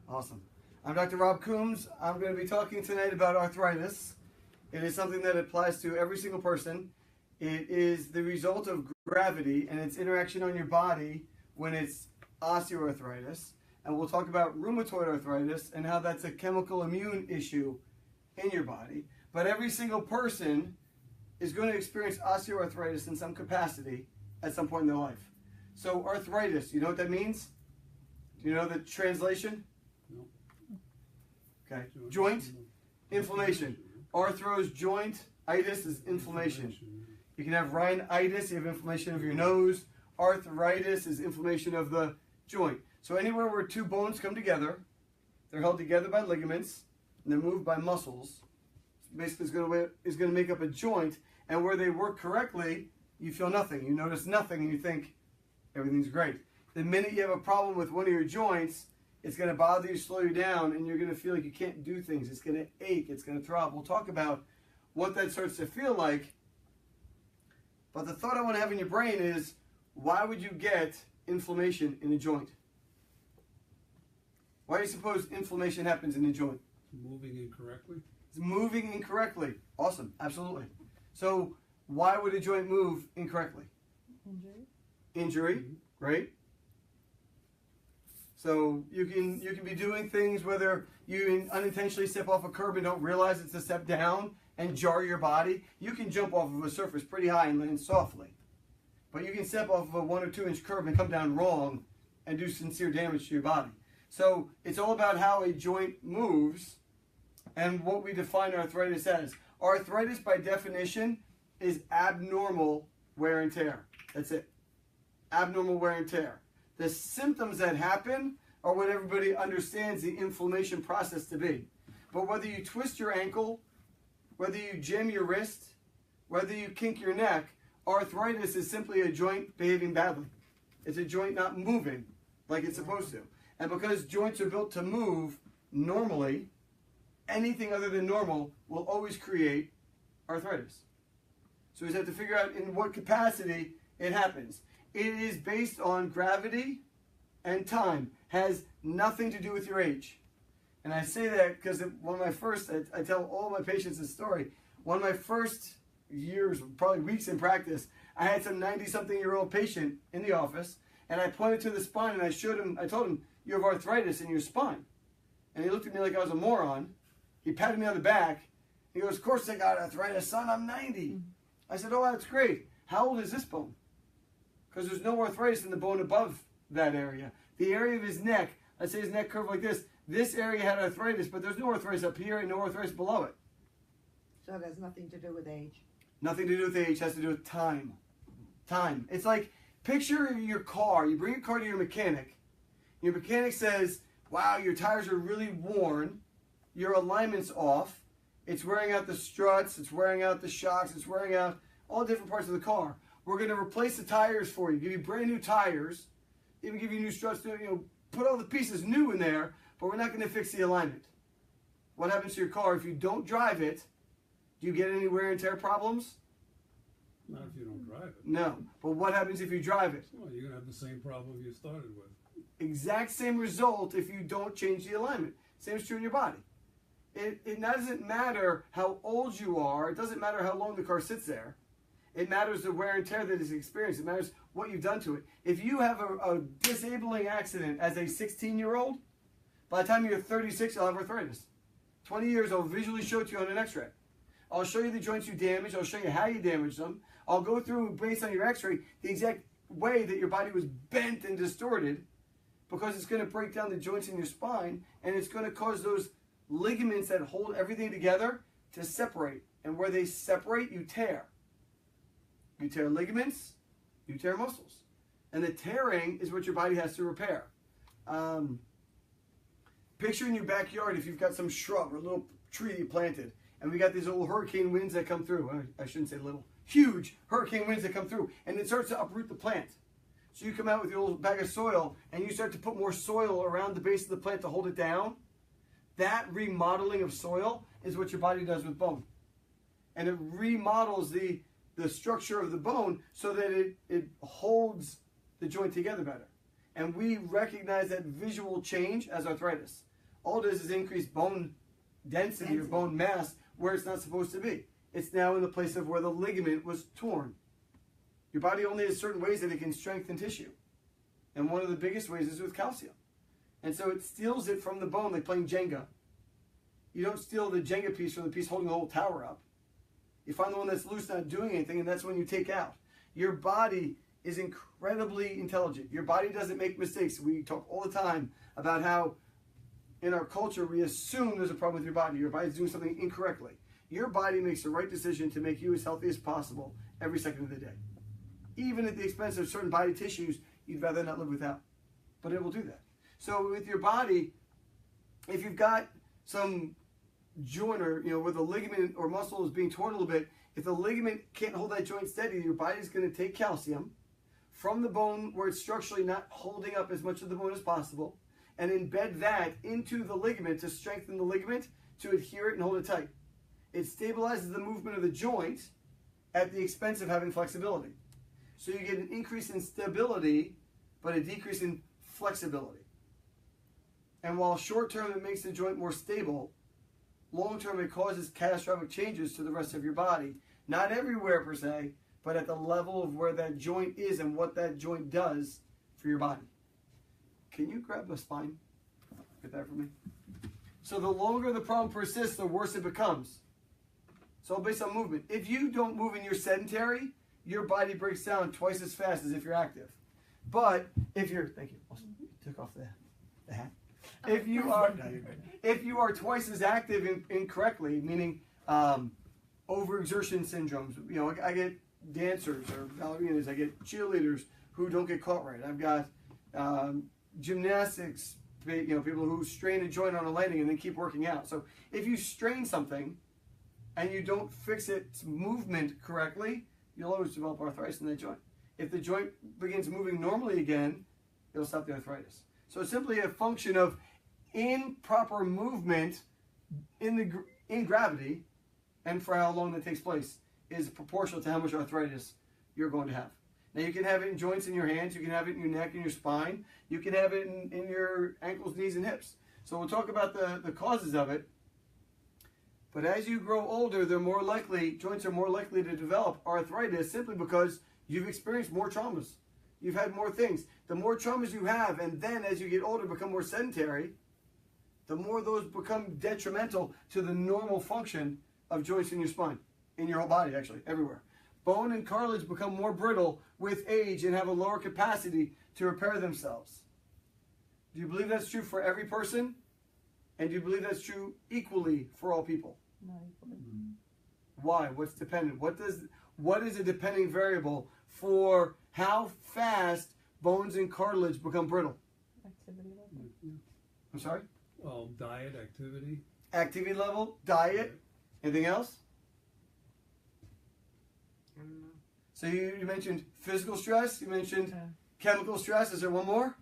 Awesome. I'm Dr. Rob Coombs. I'm going to be talking tonight about arthritis. It is something that applies to every single person. It is the result of gravity and its interaction on your body when it's osteoarthritis. And we'll talk about rheumatoid arthritis and how that's a chemical immune issue in your body. But every single person is going to experience osteoarthritis in some capacity at some point in their life. So arthritis, you know what that means? Do you know the translation? No. Okay. Joint inflammation. Arthros, joint, itis is inflammation. You can have rhinitis, you have inflammation of your nose. Arthritis is inflammation of the joint. So anywhere where two bones come together, they're held together by ligaments, and they're moved by muscles. Basically, is going to make up a joint, and where they work correctly, you feel nothing. You notice nothing, and you think everything's great. The minute you have a problem with one of your joints, it's going to bother you, slow you down, and you're going to feel like you can't do things. It's going to ache. It's going to throb. We'll talk about what that starts to feel like. But the thought I want to have in your brain is, why would you get inflammation in a joint? Why do you suppose inflammation happens in a joint? Moving incorrectly? It's moving incorrectly. Awesome. Absolutely. So why would a joint move incorrectly? Injury, right? So you can be doing things whether you unintentionally step off a curb and don't realize it's a step down and jar your body. You can jump off of a surface pretty high and land softly. But you can step off of a 1 or 2 inch curb and come down wrong and do sincere damage to your body. So it's all about how a joint moves and what we define arthritis as. Arthritis by definition is abnormal wear and tear. That's it. Abnormal wear and tear. The symptoms that happen are what everybody understands the inflammation process to be. But whether you twist your ankle, whether you jam your wrist, whether you kink your neck, arthritis is simply a joint behaving badly. It's a joint not moving like it's supposed to. And because joints are built to move normally, anything other than normal will always create arthritis. So we just have to figure out in what capacity it happens. It is based on gravity and time. Has nothing to do with your age. And I say that because one of my first, I tell all my patients this story. One of my first years, probably weeks in practice, I had some 90-something-year-old patient in the office, and I pointed to the spine and I told him, you have arthritis in your spine. And he looked at me like I was a moron. He patted me on the back. He goes, of course I got arthritis, son, I'm 90. I said, oh, that's great. How old is this bone? Because there's no arthritis in the bone above that area. The area of his neck, let's say his neck curved like this area had arthritis, but there's no arthritis up here and no arthritis below it. So it has nothing to do with age? Nothing to do with age, it has to do with time. Time. It's like, picture your car. You bring your car to your mechanic. Your mechanic says, wow, your tires are really worn. Your alignment's off. It's wearing out the struts. It's wearing out the shocks. It's wearing out all different parts of the car. We're going to replace the tires for you. Give you brand new tires. Even give you new struts. Put all the pieces new in there. But we're not going to fix the alignment. What happens to your car if you don't drive it? Do you get any wear and tear problems? Not if you don't drive it. No. But what happens if you drive it? Well, you're going to have the same problem you started with. Exact same result if you don't change the alignment. Same is true in your body. It doesn't matter how old you are. It doesn't matter how long the car sits there. It matters the wear and tear that is experienced. It matters what you've done to it. If you have a disabling accident as a 16-year-old, by the time you're 36, you'll have arthritis. 20 years, I'll visually show it to you on an x-ray. I'll show you the joints you damaged. I'll show you how you damaged them. I'll go through, based on your x-ray, the exact way that your body was bent and distorted, because it's going to break down the joints in your spine, and it's going to cause those ligaments that hold everything together to separate. And where they separate, you tear. You tear ligaments, you tear muscles. And the tearing is what your body has to repair. Picture in your backyard if you've got some shrub or a little tree you planted, and we got these little hurricane winds that come through. I shouldn't say little. Huge hurricane winds that come through, and it starts to uproot the plant. So you come out with your little bag of soil, and you start to put more soil around the base of the plant to hold it down. That remodeling of soil is what your body does with bone. And it remodels the structure of the bone so that it holds the joint together better. And we recognize that visual change as arthritis. All it is increase bone density or bone mass where it's not supposed to be. It's now in the place of where the ligament was torn. Your body only has certain ways that it can strengthen tissue. And one of the biggest ways is with calcium. And so it steals it from the bone like playing Jenga. You don't steal the Jenga piece from the piece holding the whole tower up. You find the one that's loose, not doing anything, and that's when you take out. Your body is incredibly intelligent. Your body doesn't make mistakes. We talk all the time about how in our culture we assume there's a problem with your body. Your body's doing something incorrectly. Your body makes the right decision to make you as healthy as possible every second of the day. Even at the expense of certain body tissues you'd rather not live without. But it will do that. So with your body, if you've got some joint or, where the ligament or muscle is being torn a little bit, if the ligament can't hold that joint steady, your body's going to take calcium from the bone where it's structurally not holding up as much of the bone as possible and embed that into the ligament to strengthen the ligament, to adhere it and hold it tight. It stabilizes the movement of the joint at the expense of having flexibility. So you get an increase in stability, but a decrease in flexibility. And while short-term it makes the joint more stable, long-term it causes catastrophic changes to the rest of your body. Not everywhere per se, but at the level of where that joint is and what that joint does for your body. Can you grab the spine? Get that for me? So the longer the problem persists, the worse it becomes. So based on movement. If you don't move and you're sedentary, your body breaks down twice as fast as if you're active. But if you're, thank you, you took off the hat. If you are twice as active incorrectly, meaning overexertion syndromes, I get dancers or ballerinas, I get cheerleaders who don't get caught right. I've got gymnastics, people who strain a joint on a landing and then keep working out. So if you strain something and you don't fix its movement correctly, you'll always develop arthritis in that joint. If the joint begins moving normally again, it'll stop the arthritis. So it's simply a function of improper movement in gravity, and for how long that takes place is proportional to how much arthritis you're going to have. Now you can have it in joints in your hands, you can have it in your neck and your spine, you can have it in your ankles, knees, and hips. So we'll talk about the causes of it. But as you grow older, joints are more likely to develop arthritis simply because you've experienced more traumas. You've had more things. The more traumas you have, and then as you get older, become more sedentary, the more those become detrimental to the normal function of joints in your spine, in your whole body, actually, everywhere. Bone and cartilage become more brittle with age and have a lower capacity to repair themselves. Do you believe that's true for every person? And do you believe that's true equally for all people? Not equally. Why? What's dependent? What is a depending variable for how fast bones and cartilage become brittle? Activity level. I'm sorry? Well, diet, activity. Activity level, diet, anything else? I don't know. So you mentioned physical stress, you mentioned chemical stress. Is there one more?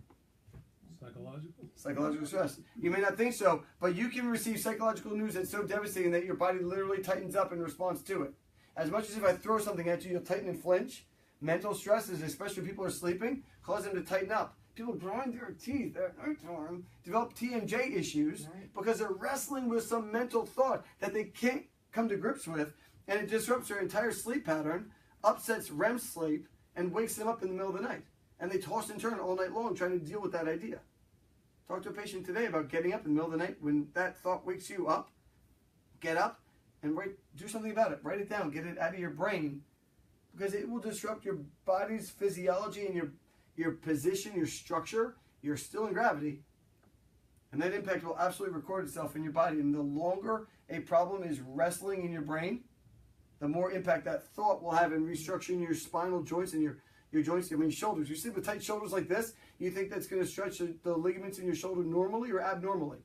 Psychological. Psychological stress. You may not think so, but you can receive psychological news that's so devastating that your body literally tightens up in response to it. As much as if I throw something at you, you'll tighten and flinch. Mental stresses, especially when people are sleeping, cause them to tighten up. People grind their teeth at nighttime, develop TMJ issues because they're wrestling with some mental thought that they can't come to grips with, and it disrupts their entire sleep pattern, upsets REM sleep, and wakes them up in the middle of the night. And they toss and turn all night long trying to deal with that idea. Talk to a patient today about getting up in the middle of the night when that thought wakes you up. Get up and do something about it. Write it down. Get it out of your brain, because it will disrupt your body's physiology and your position, your structure. You're still in gravity, and that impact will absolutely record itself in your body. And the longer a problem is wrestling in your brain, the more impact that thought will have in restructuring your spinal joints and your joints. I mean, shoulders. You sleep with tight shoulders like this, you think that's going to stretch the ligaments in your shoulder normally or abnormally?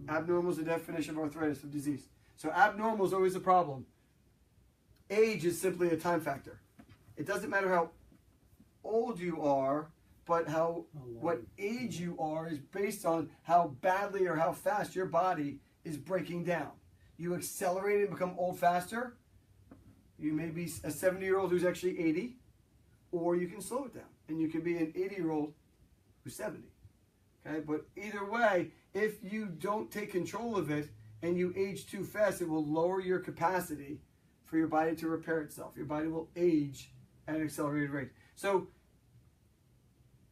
Abnormal is the definition of arthritis, of disease. So abnormal is always a problem. Age is simply a time factor. It doesn't matter how old you are, but what age you are is based on how badly or how fast your body is breaking down. You accelerate and become old faster. You may be a 70-year-old who's actually 80, or you can slow it down, and you can be an 80-year-old who's 70. Okay, but either way, if you don't take control of it and you age too fast, it will lower your capacity for your body to repair itself. Your body will age at an accelerated rate. So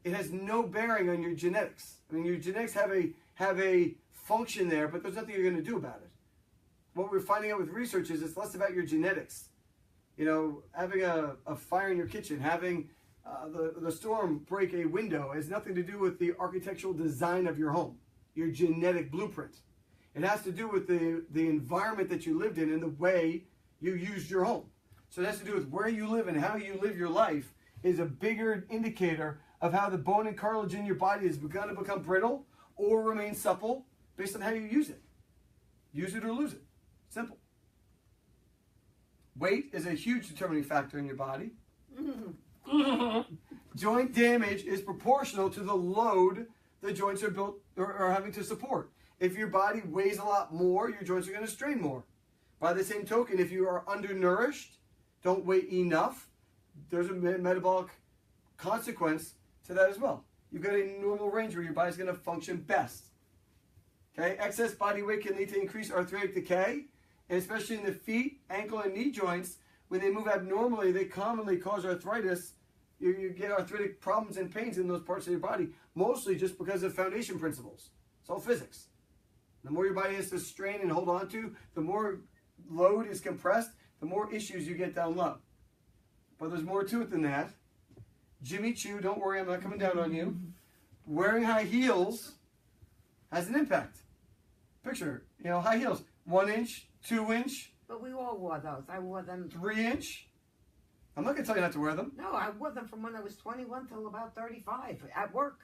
it has no bearing on your genetics. I mean, your genetics have a function there, but there's nothing you're going to do about it. What we're finding out with research is it's less about your genetics. You know, having a fire in your kitchen, having the storm break a window has nothing to do with the architectural design of your home, your genetic blueprint. It has to do with the environment that you lived in and the way you used your home. So it has to do with where you live and how you live your life is a bigger indicator of how the bone and cartilage in your body is going to become brittle or remain supple based on how you use it. Use it or lose it. Simple. Weight is a huge determining factor in your body. Joint damage is proportional to the load the joints are built or are having to support. If your body weighs a lot more, your joints are going to strain more. By the same token, if you are undernourished, don't weigh enough, there's a metabolic consequence to that as well. You've got a normal range where your body's going to function best. Okay, excess body weight can lead to increased arthritic decay, and especially in the feet, ankle, and knee joints. When they move abnormally, they commonly cause arthritis. You get arthritic problems and pains in those parts of your body, mostly just because of foundation principles. It's all physics. The more your body has to strain and hold on to, the more load is compressed, the more issues you get down low. But there's more to it than that. Jimmy Choo, don't worry, I'm not coming down on you. Wearing high heels has an impact. Picture, high heels, 1 inch, 2 inch. But we all wore those. I wore them. 3 inch. I'm not going to tell you not to wear them. No, I wore them from when I was 21 till about 35 at work.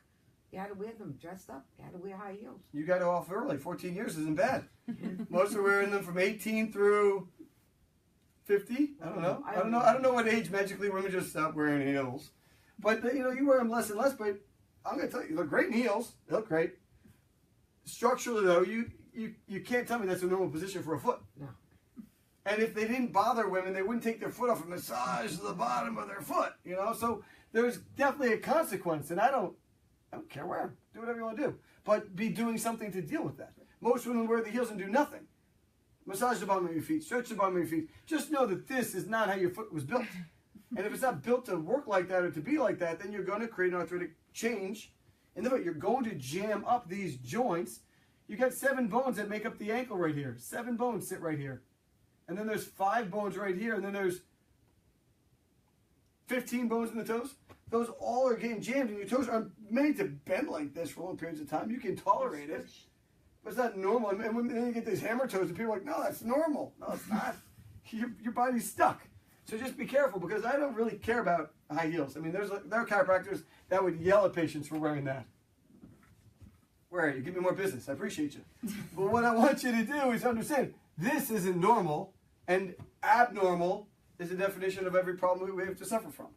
You had to wear them dressed up. You had to wear high heels. You got off early. 14 years isn't bad. Most are wearing them from 18 through 50. I don't know. I don't know what age magically women just stop wearing heels. But you wear them less and less. But I'm going to tell you, you look great in heels. They look great. Structurally, though, you can't tell me that's a normal position for a foot. No. And if they didn't bother women, they wouldn't take their foot off and massage the bottom of their foot. So there's definitely a consequence, and I don't care, wear them. Do whatever you want to do. But be doing something to deal with that. Most women wear the heels and do nothing. Massage the bottom of your feet. Stretch the bottom of your feet. Just know that this is not how your foot was built. And if it's not built to work like that or to be like that, then you're going to create an arthritic change in the foot. You're going to jam up these joints. You got 7 bones that make up the ankle right here. 7 bones sit right here. And then there's 5 bones right here. And then there's 15 bones in the toes. Those all are getting jammed, and your toes aren't made to bend like this for long periods of time. You can tolerate it, but it's not normal. And then you get these hammer toes, and people are like, no, that's normal. No, it's not. Your body's stuck. So just be careful, because I don't really care about high heels. I mean, there are chiropractors that would yell at patients for wearing that. Where are you? Give me more business. I appreciate you. But what I want you to do is understand, this isn't normal, and abnormal is the definition of every problem we have to suffer from.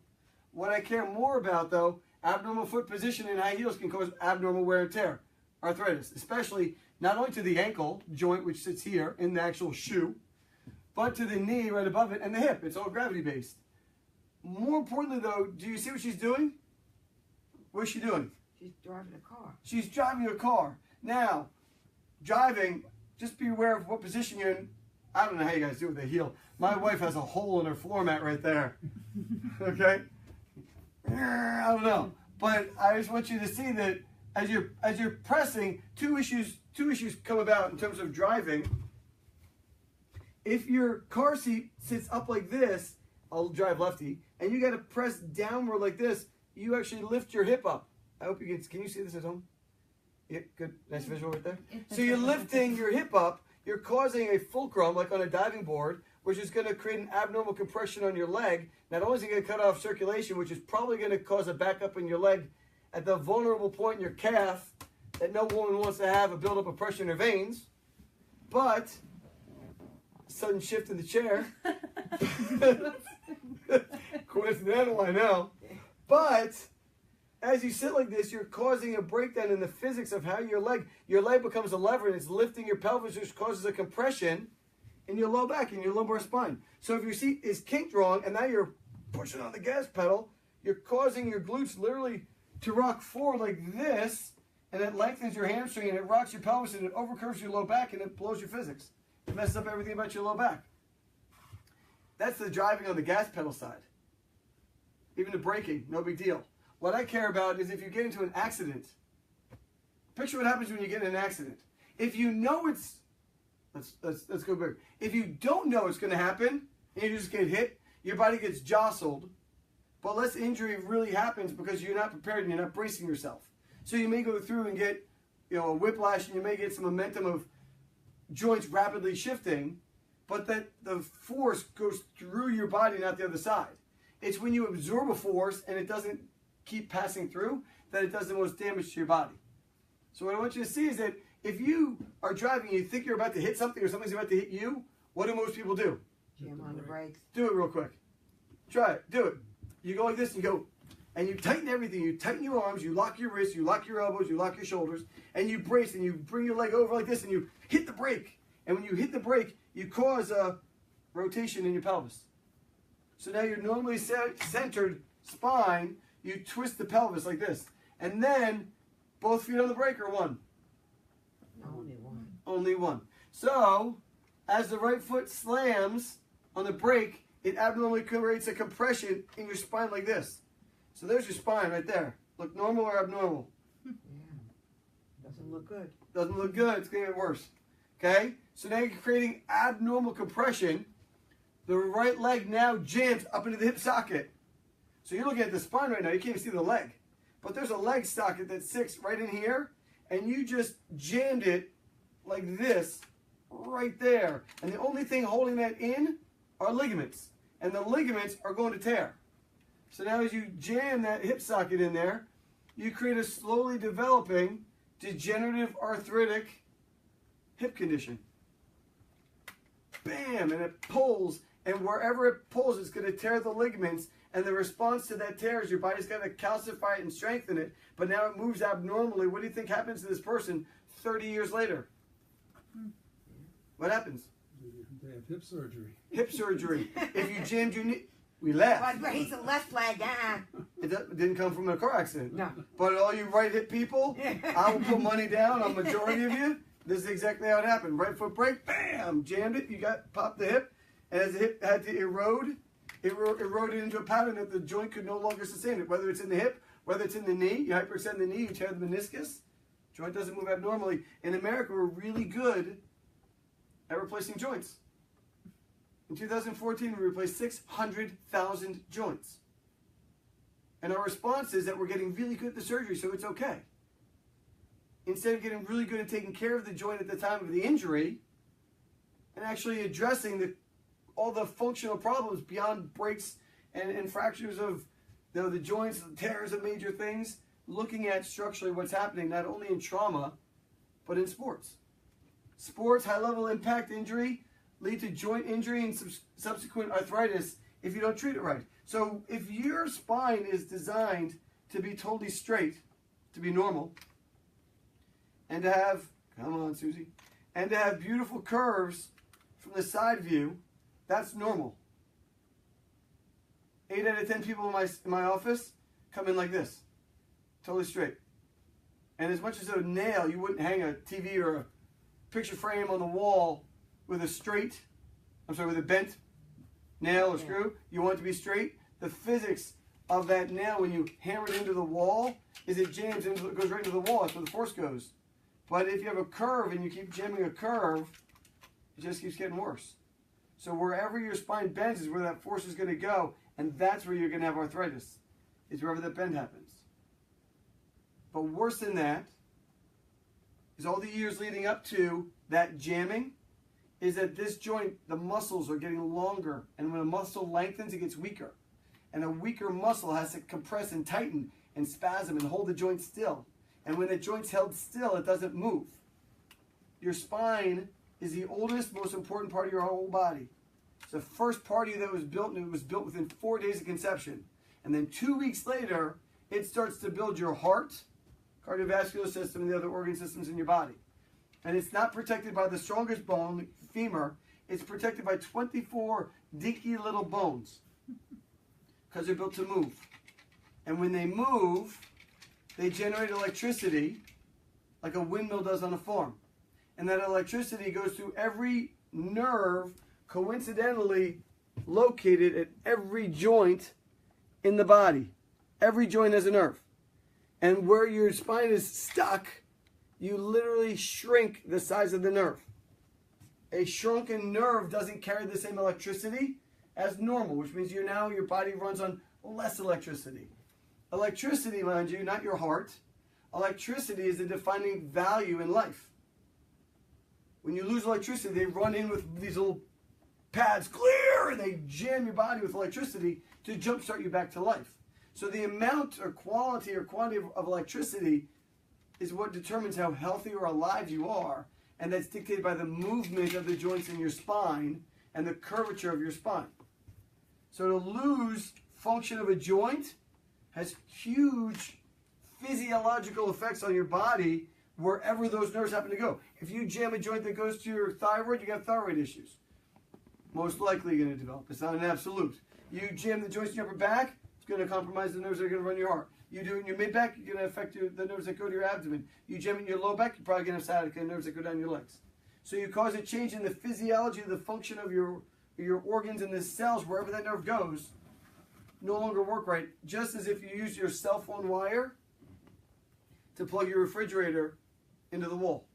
What I care more about, though, abnormal foot position in high heels can cause abnormal wear and tear, arthritis, especially not only to the ankle joint, which sits here in the actual shoe, but to the knee right above it and the hip. It's all gravity-based. More importantly, though, do you see what she's doing? What's she doing? She's driving a car. She's driving a car. Now, driving, just be aware of what position you're in. I don't know how you guys do it with a heel. My wife has a hole in her floor mat right there. Okay? I don't know. But I just want you to see that as you're pressing, two issues come about in terms of driving. If your car seat sits up like this, I'll drive lefty, and you got to press downward like this, you actually lift your hip up. I hope you can you see this at home? Yeah, good, nice visual right there. So you're lifting your hip up, you're causing a fulcrum, like on a diving board, which is going to create an abnormal compression on your leg. Not only is it going to cut off circulation, which is probably going to cause a backup in your leg at the vulnerable point in your calf that no woman wants to have a buildup of pressure in her veins, but sudden shift in the chair. Coincidental, I know. But as you sit like this, you're causing a breakdown in the physics of how your leg becomes a lever, and it's lifting your pelvis, which causes a compression in your low back and your lumbar spine. So if your seat is kinked wrong and now you're pushing on the gas pedal, you're causing your glutes literally to rock forward like this, and it lengthens your hamstring, and it rocks your pelvis, and it overcurves your low back, and it blows your physics. It messes up everything about your low back. That's the driving on the gas pedal side. Even the braking, no big deal. What I care about is if you get into an accident. Picture what happens when you get in an accident. If you know it's, let's go back. If you don't know it's going to happen, and you just get hit, your body gets jostled, but less injury really happens because you're not prepared and you're not bracing yourself. So you may go through and get, a whiplash, and you may get some momentum of joints rapidly shifting, but that the force goes through your body, not the other side. It's when you absorb a force and it doesn't keep passing through that it does the most damage to your body. So what I want you to see is that if you are driving and you think you're about to hit something or something's about to hit you, what do most people do? Jam on the brakes. Do it real quick. Try it. Do it. You go like this and you go, and you tighten everything. You tighten your arms, you lock your wrists, you lock your elbows, you lock your shoulders, and you brace and you bring your leg over like this and you hit the brake. And when you hit the brake, you cause a rotation in your pelvis. So now your normally centered spine, you twist the pelvis like this. And then both feet on the brake or one? Only one. Only one. So as the right foot slams on the brake, it abnormally creates a compression in your spine like this. So there's your spine right there. Look normal or abnormal? Yeah. Doesn't look good. Doesn't look good. It's going to get worse. Okay? So now you're creating abnormal compression. The right leg now jams up into the hip socket. So you're looking at the spine right now. You can't even see the leg. But there's a leg socket that sits right in here. And you just jammed it like this right there. And the only thing holding that in are ligaments. And the ligaments are going to tear. So now as you jam that hip socket in there, you create a slowly developing degenerative arthritic hip condition. Bam! And it pulls, and wherever it pulls, it's going to tear the ligaments, and the response to that tear is your body's got to calcify it and strengthen it, but now it moves abnormally. What do you think happens to this person 30 years later? What happens? They have hip surgery. Hip surgery. If you jammed your knee, we laugh. But he's a left leg, It didn't come from a car accident. No. But all you right hip people, I will put money down on majority of you. This is exactly how it happened. Right foot brake, bam, jammed it. You popped the hip, and as the hip had to erode, it eroded into a pattern that the joint could no longer sustain it. Whether it's in the hip, whether it's in the knee, you hyperextend the knee, you tear the meniscus. Joint doesn't move abnormally. In America, we're really good at replacing joints. In 2014, we replaced 600,000 joints. And our response is that we're getting really good at the surgery, so it's okay. Instead of getting really good at taking care of the joint at the time of the injury and actually addressing all the functional problems beyond breaks and fractures of the joints, the tears of major things, looking at structurally what's happening not only in trauma, but in sports. Sports, high-level impact injury, lead to joint injury and subsequent arthritis if you don't treat it right. So if your spine is designed to be totally straight, to be normal, and to have, come on Susie, and to have beautiful curves from the side view, that's normal. 8 out of 10 people in my office come in like this, totally straight. And as much as a nail, you wouldn't hang a TV or a picture frame on the wall with a bent nail or screw. You want it to be straight. The physics of that nail when you hammer it into the wall is it jams into, it goes right into the wall. That's where the force goes. But if you have a curve and you keep jamming a curve, it just keeps getting worse. So wherever your spine bends is where that force is going to go, and that's where you're going to have arthritis, is wherever that bend happens. But worse than that is all the years leading up to that jamming is that this joint, the muscles are getting longer, and when a muscle lengthens, it gets weaker. And a weaker muscle has to compress and tighten and spasm and hold the joint still. And when the joint's held still, it doesn't move. Your spine is the oldest, most important part of your whole body. It's the first part of you that was built, and it was built within 4 days of conception. And then 2 weeks later, it starts to build your heart, cardiovascular system, and the other organ systems in your body. And it's not protected by the strongest bone, femur. It's protected by 24 dinky little bones because they're built to move. And when they move, they generate electricity like a windmill does on a farm. And that electricity goes through every nerve coincidentally located at every joint in the body. Every joint has a nerve. And where your spine is stuck, you literally shrink the size of the nerve. A shrunken nerve doesn't carry the same electricity as normal, which means your body runs on less electricity. Electricity, mind you, not your heart. Electricity is the defining value in life. When you lose electricity, they run in with these little pads, clear, and they jam your body with electricity to jumpstart you back to life. So the amount or quality of electricity is what determines how healthy or alive you are, and that's dictated by the movement of the joints in your spine and the curvature of your spine. So to lose function of a joint has huge physiological effects on your body wherever those nerves happen to go. If you jam a joint that goes to your thyroid, you got thyroid issues. Most likely you're going to develop. It's not an absolute. You jam the joints in your upper back, it's going to compromise the nerves that are going to run your heart. You do it in your mid-back, you're going to affect the nerves that go to your abdomen. You jam it in your low back, you're probably going to have sciatica nerves that go down your legs. So you cause a change in the physiology of the function of your organs and the cells, wherever that nerve goes, no longer work right. Just as if you use your cell phone wire to plug your refrigerator into the wall.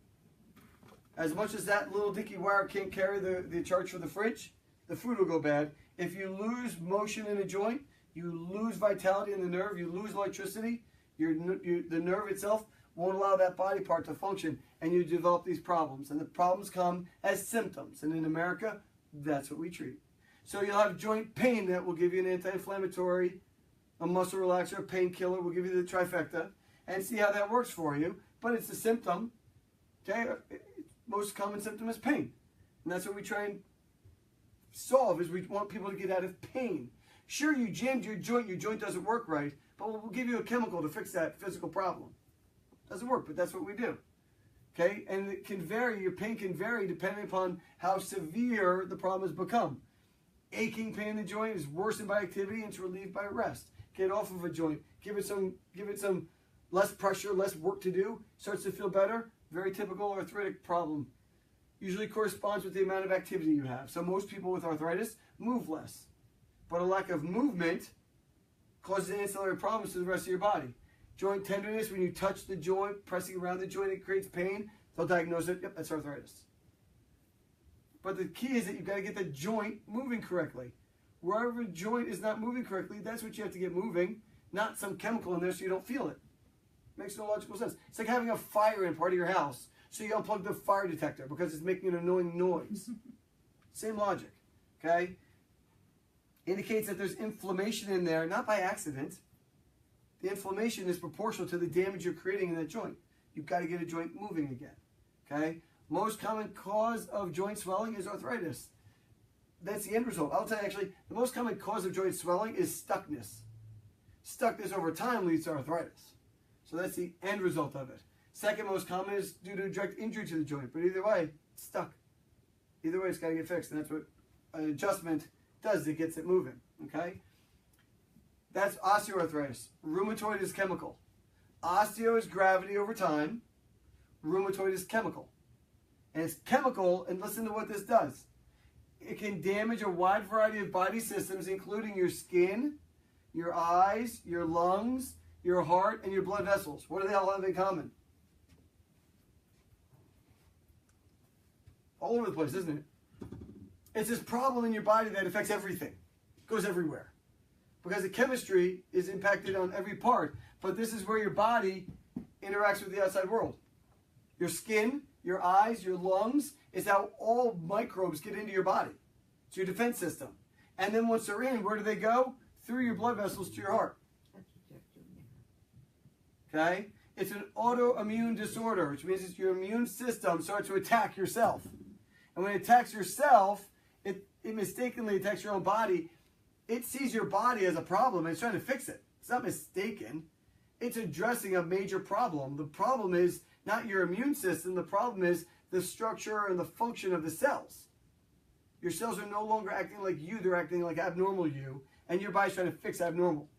As much as that little dinky wire can't carry the charge for the fridge, the food will go bad. If you lose motion in a joint, you lose vitality in the nerve, you lose electricity, the nerve itself won't allow that body part to function, and you develop these problems. And the problems come as symptoms. And in America, that's what we treat. So you'll have joint pain that will give you an anti-inflammatory, a muscle relaxer, a painkiller, will give you the trifecta, and see how that works for you. But it's a symptom. Okay? Most common symptom is pain. And that's what we try and solve, is we want people to get out of pain. Sure, you jammed your joint doesn't work right, but we'll give you a chemical to fix that physical problem. Doesn't work, but that's what we do. Okay? And it can vary, your pain can vary depending upon how severe the problem has become. Aching pain in the joint is worsened by activity and it's relieved by rest. Get off of a joint. Give it some less pressure, less work to do. Starts to feel better. Very typical arthritic problem. Usually corresponds with the amount of activity you have. So most people with arthritis move less. But a lack of movement causes ancillary problems to the rest of your body. Joint tenderness, when you touch the joint, pressing around the joint, it creates pain. They'll diagnose it, yep, that's arthritis. But the key is that you've got to get the joint moving correctly. Wherever a joint is not moving correctly, that's what you have to get moving, not some chemical in there so you don't feel it. Makes no logical sense. It's like having a fire in part of your house, so you unplug the fire detector because it's making an annoying noise. Same logic, okay? Indicates that there's inflammation in there, not by accident. The inflammation is proportional to the damage you're creating in that joint. You've got to get a joint moving again, okay? Most common cause of joint swelling is arthritis. That's the end result. I'll tell you, actually, the most common cause of joint swelling is stuckness. Stuckness over time leads to arthritis. So that's the end result of it. Second most common is due to direct injury to the joint. But either way, it's stuck. Either way, it's got to get fixed. And that's what an adjustment does. It gets it moving. Okay? That's osteoarthritis. Rheumatoid is chemical. Osteo is gravity over time. Rheumatoid is chemical. And it's chemical, and listen to what this does. It can damage a wide variety of body systems, including your skin, your eyes, your lungs, your heart, and your blood vessels. What do they all have in common? All over the place, isn't it? It's this problem in your body that affects everything. It goes everywhere. Because the chemistry is impacted on every part. But this is where your body interacts with the outside world. Your skin, your eyes, your lungs is how all microbes get into your body. It's your defense system. And then once they're in, where do they go? Through your blood vessels to your heart. Okay? It's an autoimmune disorder, which means it's your immune system starts to attack yourself. And when it attacks yourself, it mistakenly attacks your own body. It sees your body as a problem and it's trying to fix it. It's not mistaken. It's addressing a major problem. The problem is not your immune system. The problem is the structure and the function of the cells. Your cells are no longer acting like you. They're acting like abnormal you. And your body's trying to fix abnormal.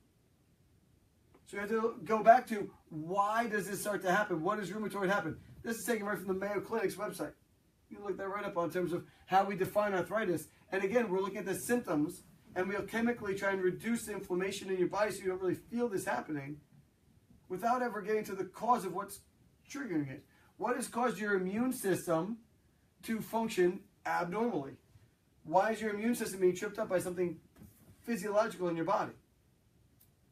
So you have to go back to, why does this start to happen? What does rheumatoid happen? This is taken right from the Mayo Clinic's website. You can look that right up on in terms of how we define arthritis. And again, we're looking at the symptoms, and we'll chemically try and reduce the inflammation in your body so you don't really feel this happening without ever getting to the cause of what's triggering it. What has caused your immune system to function abnormally? Why is your immune system being tripped up by something physiological in your body?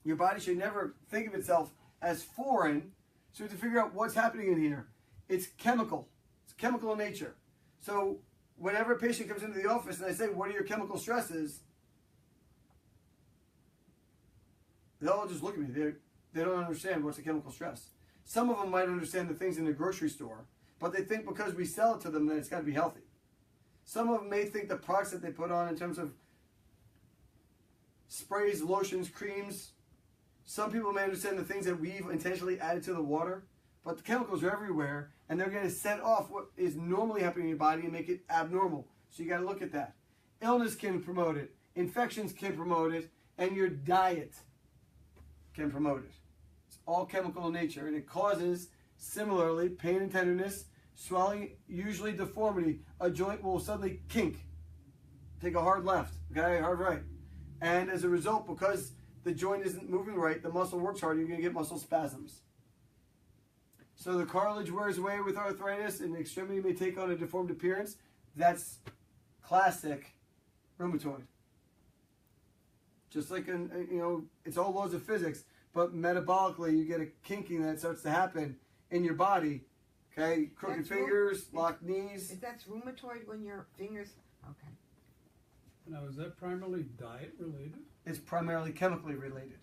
Your body should never think of itself as foreign, so we have to figure out what's happening in here. It's chemical. It's chemical in nature. So whenever a patient comes into the office and I say, what are your chemical stresses? They'll all just look at me. They don't understand what's a chemical stress. Some of them might understand the things in the grocery store, but they think because we sell it to them that it's got to be healthy. Some of them may think the products that they put on in terms of sprays, lotions, creams. Some people may understand the things that we've intentionally added to the water, but the chemicals are everywhere, and they're going to set off what is normally happening in your body and make it abnormal. So you got to look at that. Illness can promote it. Infections can promote it. And your diet can promote it. It's all chemical in nature, and it causes, similarly, pain and tenderness, swelling, usually deformity. A joint will suddenly kink, take a hard left, okay, hard right. And as a result, because the joint isn't moving right, the muscle works hard, you're going to get muscle spasms. So the cartilage wears away with arthritis, and the extremity may take on a deformed appearance. That's classic rheumatoid. Just like, it's all laws of physics, but metabolically, you get a kinking that starts to happen in your body. Okay, crooked fingers, locked knees. Is that rheumatoid when your fingers? Okay. Now, is that primarily diet related? It's primarily chemically related.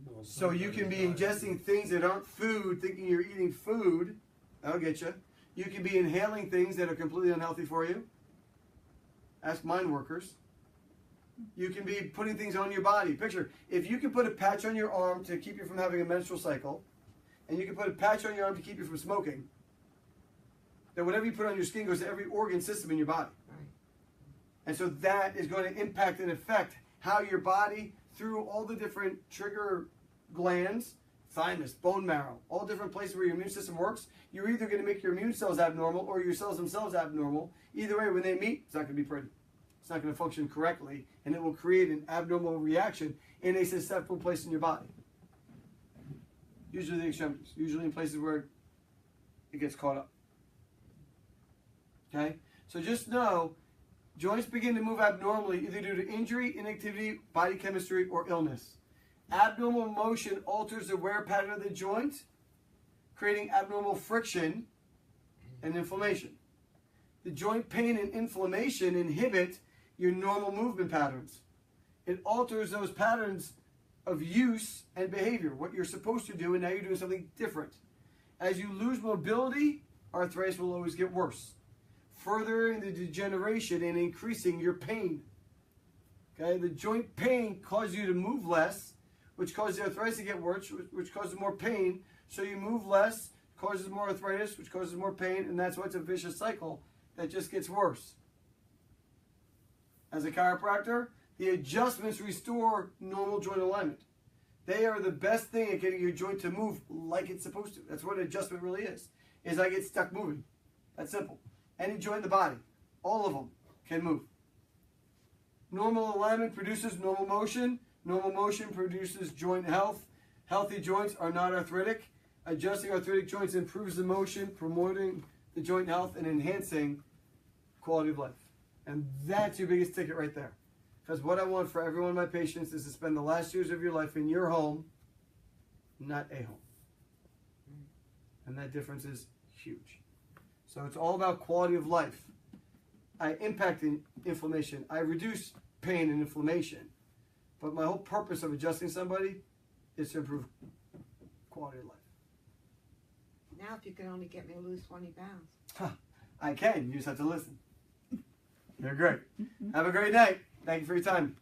Well, So you can be ingesting things that aren't food, thinking you're eating food. That'll get you. You can be inhaling things that are completely unhealthy for you. Ask mine workers. You can be putting things on your body. Picture, if you can put a patch on your arm to keep you from having a menstrual cycle, and you can put a patch on your arm to keep you from smoking, then whatever you put on your skin goes to every organ system in your body. Right. And so that is going to impact and affect how your body, through all the different trigger glands, thymus, bone marrow, all different places where your immune system works, you're either going to make your immune cells abnormal or your cells themselves abnormal. Either way, when they meet, it's not going to be pretty. It's not going to function correctly, and it will create an abnormal reaction in a susceptible place in your body. Usually the extremities, usually in places where it gets caught up. Okay? So just know, joints begin to move abnormally either due to injury, inactivity, body chemistry, or illness. Abnormal motion alters the wear pattern of the joint, creating abnormal friction and inflammation. The joint pain and inflammation inhibit your normal movement patterns. It alters those patterns of use and behavior, what you're supposed to do, and now you're doing something different. As you lose mobility, arthritis will always get worse, furthering the degeneration and increasing your pain. Okay, the joint pain causes you to move less, which causes the arthritis to get worse, which causes more pain. So you move less, causes more arthritis, which causes more pain, and that's why it's a vicious cycle that just gets worse. As a chiropractor, the adjustments restore normal joint alignment. They are the best thing at getting your joint to move like it's supposed to. That's what an adjustment really is I get stuck moving. That's simple. Any joint in the body, all of them can move. Normal alignment produces normal motion. Normal motion produces joint health. Healthy joints are not arthritic. Adjusting arthritic joints improves the motion, promoting the joint health and enhancing quality of life. And that's your biggest ticket right there. Because what I want for every one of my patients is to spend the last years of your life in your home, not a home. And that difference is huge. So it's all about quality of life. I impact inflammation. I reduce pain and inflammation. But my whole purpose of adjusting somebody is to improve quality of life. Now, if you can only get me to lose 20 pounds. I can. You just have to listen. You're great. Have a great night. Thank you for your time.